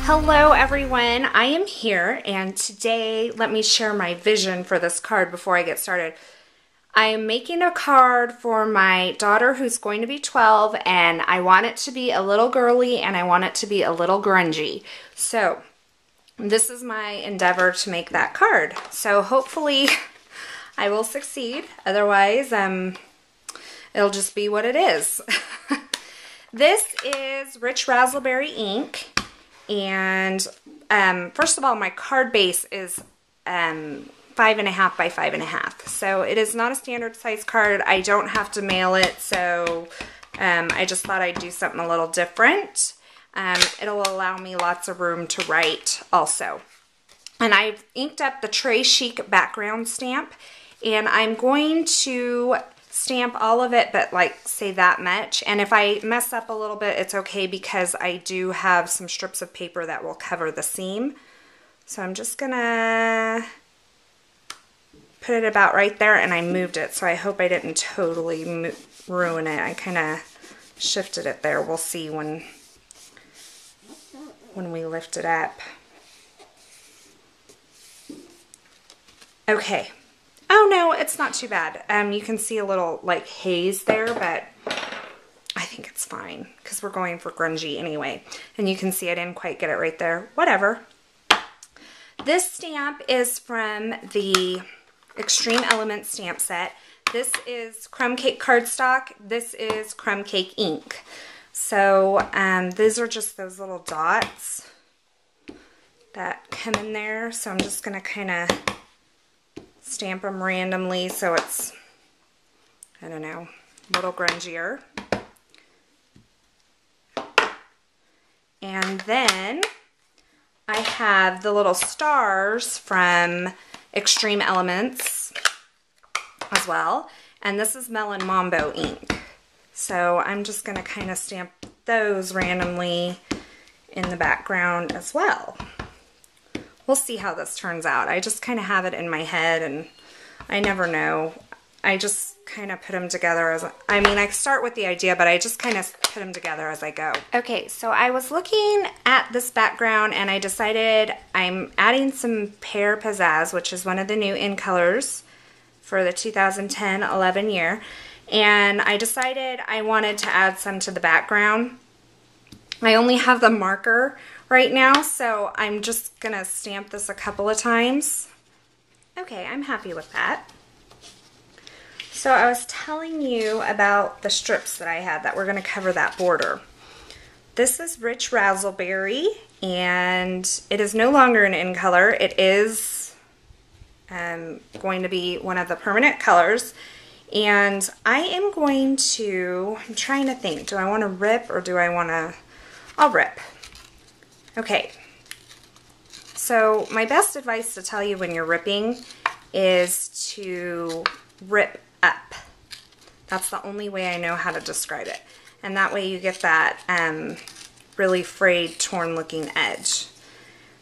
Hello everyone, I am here and today let me share my vision for this card before I get started. I am making a card for my daughter who's going to be 12 and I want it to be a little girly and I want it to be a little grungy. So this is my endeavor to make that card. So hopefully I will succeed, otherwise it'll just be what it is. This is Rich Razzleberry ink. And first of all, my card base is 5.5 by 5.5, so it is not a standard size card. I don't have to mail it, so I just thought I'd do something a little different. It'll allow me lots of room to write also. And I've inked up the Tray Chic background stamp, and I'm going to stamp all of it, but like say that much. And if I mess up a little bit, it's okay because I do have some strips of paper that will cover the seam. So I'm just gonna put it about right there, and I moved it, so I hope I didn't totally ruin it. I kind of shifted it there. We'll see when we lift it up. Okay. Oh no, it's not too bad. You can see a little like haze there, but I think it's fine because we're going for grungy anyway. And you can see I didn't quite get it right there. Whatever. This stamp is from the Extreme Elements stamp set. This is Crumb Cake cardstock. This is Crumb Cake ink. So these are just those little dots that come in there. So I'm just going to kind of stamp them randomly so it's, I don't know, a little grungier. And then I have the little stars from Extreme Elements as well. And this is Melon Mambo ink. So I'm just going to kind of stamp those randomly in the background as well. We'll see how this turns out. I just kind of have it in my head and I never know. I just kind of put them together as, I start with the idea, but I just kind of put them together as I go. Okay, so I was looking at this background and I decided I'm adding some Pear Pizzazz, which is one of the new in colors for the 2010-11 year. And I decided I wanted to add some to the background. I only have the marker right now, so I'm just gonna stamp this a couple of times. Okay, I'm happy with that. So I was telling you about the strips that I had that were gonna cover that border. This is Rich Razzleberry, and it is no longer an in color. It is going to be one of the permanent colors. And I am going to, I'm trying to think, do I want to rip or do I want to, I'll rip. Okay, so my best advice to tell you when you're ripping is to rip up. That's the only way I know how to describe it. And that way you get that really frayed, torn looking edge.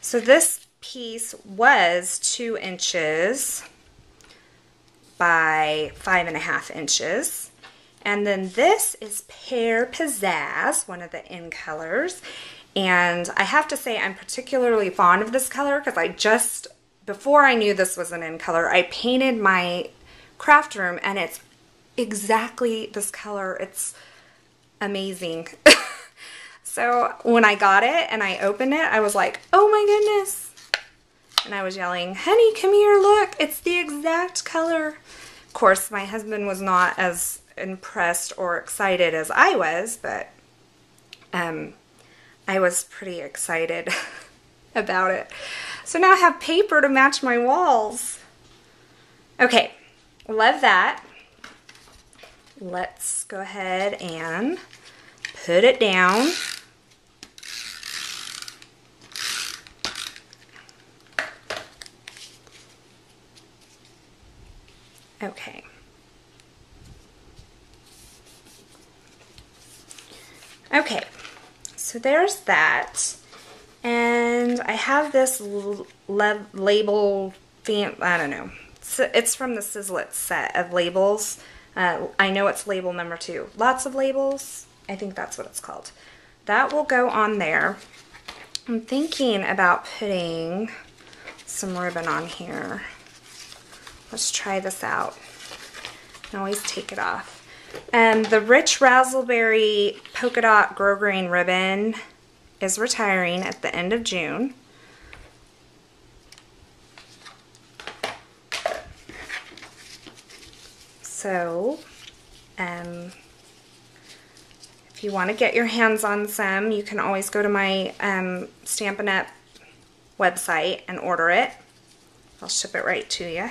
So this piece was 2 inches by 5.5 inches. And then this is Pear Pizzazz, one of the in colors. And I have to say I'm particularly fond of this color because I just, before I knew this was an in color, I painted my craft room and it's exactly this color. It's amazing. So when I got it and I opened it, I was like, oh my goodness. And I was yelling, honey, come here, look, it's the exact color. Of course, my husband was not as impressed or excited as I was, but I was pretty excited about it. So now I have paper to match my walls. Okay, love that. Let's go ahead and put it down. Okay. Okay, so there's that. And I have this label, I don't know. It's from the Sizzlet set of labels. I know it's label number 2. Lots of labels. I think that's what it's called. That will go on there. I'm thinking about putting some ribbon on here. Let's try this out. I can always take it off. And the Rich Razzleberry Polka Dot Grosgrain ribbon is retiring at the end of June. So, if you want to get your hands on some, you can always go to my Stampin' Up! Website and order it. I'll ship it right to you.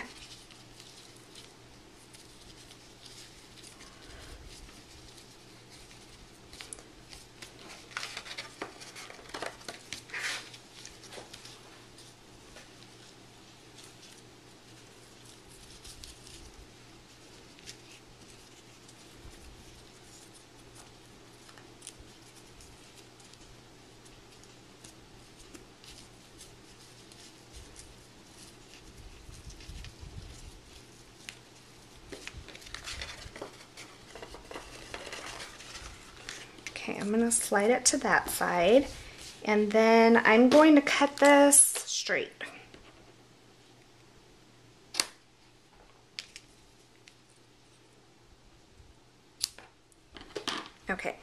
Okay, I'm going to slide it to that side, and then I'm going to cut this straight. Okay.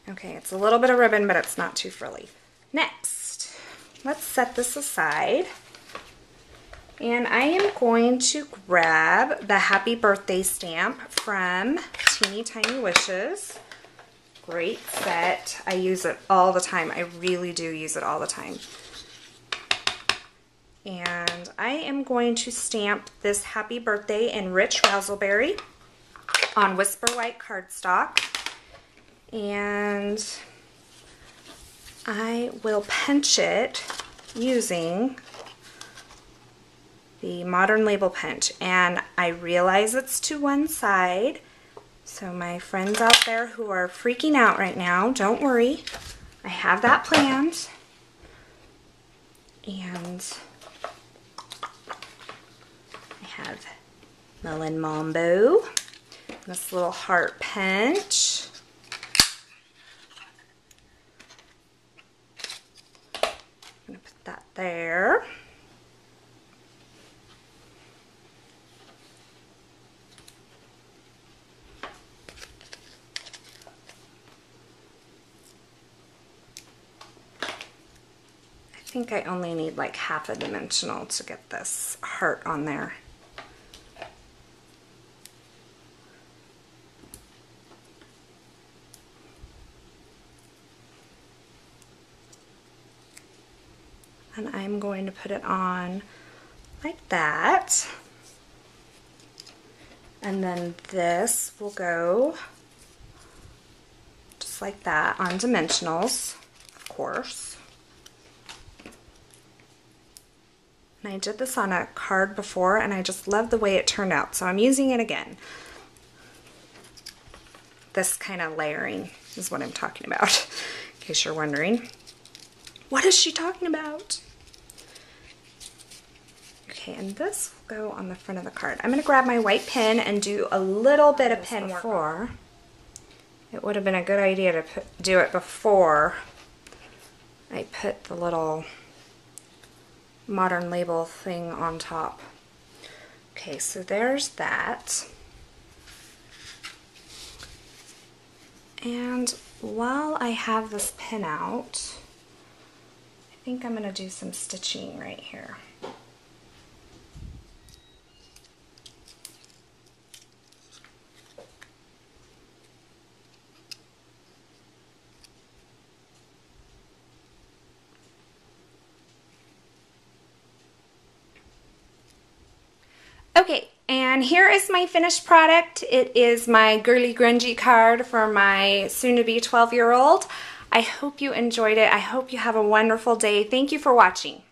Okay, it's a little bit of ribbon, but it's not too frilly. Next, let's set this aside. And I am going to grab the Happy Birthday stamp from Teeny Tiny Wishes. Great set. I use it all the time. I really do use it all the time. And I am going to stamp this Happy Birthday in Rich Razzleberry on Whisper White cardstock. And I will punch it using the Modern Label Punch, and I realize it's to one side, so my friends out there who are freaking out right now, don't worry, I have that planned. And I have Melon Mambo, this little heart punch. I'm gonna put that there. I think I only need like half a dimensional to get this heart on there. And I'm going to put it on like that. And then this will go just like that on dimensionals, of course. And I did this on a card before, and I just love the way it turned out, so I'm using it again. This kind of layering is what I'm talking about, in case you're wondering. What is she talking about? Okay, and this will go on the front of the card. I'm going to grab my white pen and do a little bit of pen work. It would have been a good idea to do it before I put the little Modern Label thing on top. Okay, so there's that. And while I have this pin out, I think I'm going to do some stitching right here. Okay, and here is my finished product. It is my girly grungy card for my soon-to-be 12-year-old. I hope you enjoyed it. I hope you have a wonderful day. Thank you for watching.